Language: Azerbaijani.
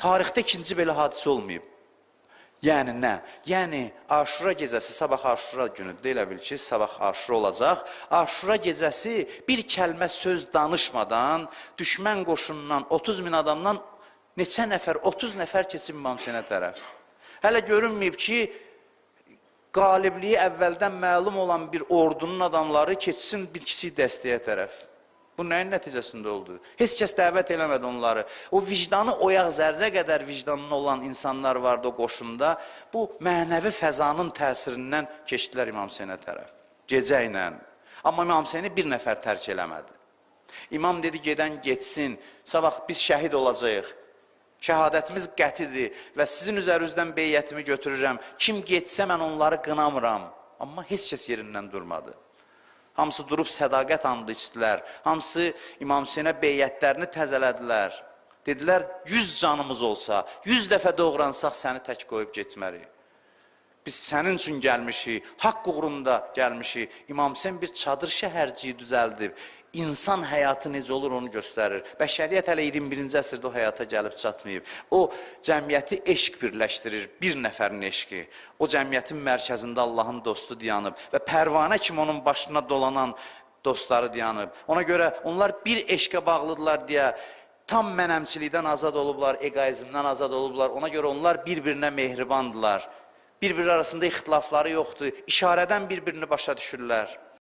Tarixdə ikinci belə hadisə olmayıb. Yəni nə? Yəni Aşura gecəsi, sabah Aşura günüdür, elə bil ki, sabah Aşura olacaq. Aşura gecəsi bir kəlmə söz danışmadan, düşmən qoşunundan 30 min adamdan neçə nəfər, 30 nəfər keçib İmam Hüseynə tərəf. Hələ görünməyib ki, qalibliyi əvvəldən məlum olan bir ordunun adamları keçsin bir kiçik dəstəyə tərəf. Bu nəyin nəticəsində oldu? Heç kəs dəvət eləmədi onları. O vicdanı oyaq zərrə qədər vicdanlı olan insanlar vardı o qoşunda. Bu mənəvi fəzanın təsirindən keçdilər İmam Hüseynə tərəf. Gecə ilə. Amma İmam Hüseyni bir nəfər tərk eləmədi. İmam dedi, gedən getsin, sabah biz şəhid olacağıq. Şəhadətimiz qətidir və sizin üzərinizdən beyyətimi götürürəm. Kim getsə mən onları qınamıram. Amma heç kəs yerindən durmadı. Hamısı durub sədaqət andı içdilər. Hamısı İmam Hüseynə beyyətlərini təzələdilər. Dedilər, 100 canımız olsa, 100 dəfə doğransaq səni tək qoyub getməliyik. Biz sənin üçün gəlmişik, haqq uğrunda gəlmişik. İmam Hüseyn bir çadır şəhərciyi düzəldib. İnsan həyatı necə olur onu göstərir. Bəşəriyyət hələ 21-ci əsrdə o həyata gəlib çatmayıb. O cəmiyyəti eşq birləşdirir, bir nəfərin eşqi. O cəmiyyətin mərkəzində Allahın dostu dayanıb və pərvanə kimi onun başına dolanan dostları dayanıb. Ona görə onlar bir eşqə bağlıdırlar deyə tam mənəmçilikdən azad olublar, eqoizmdən azad olublar. Ona görə onlar bir-birinə mehribandılar. Bir-biri arasında ixtilafları yoxdur. İşarədən bir-birini başa düşürlər.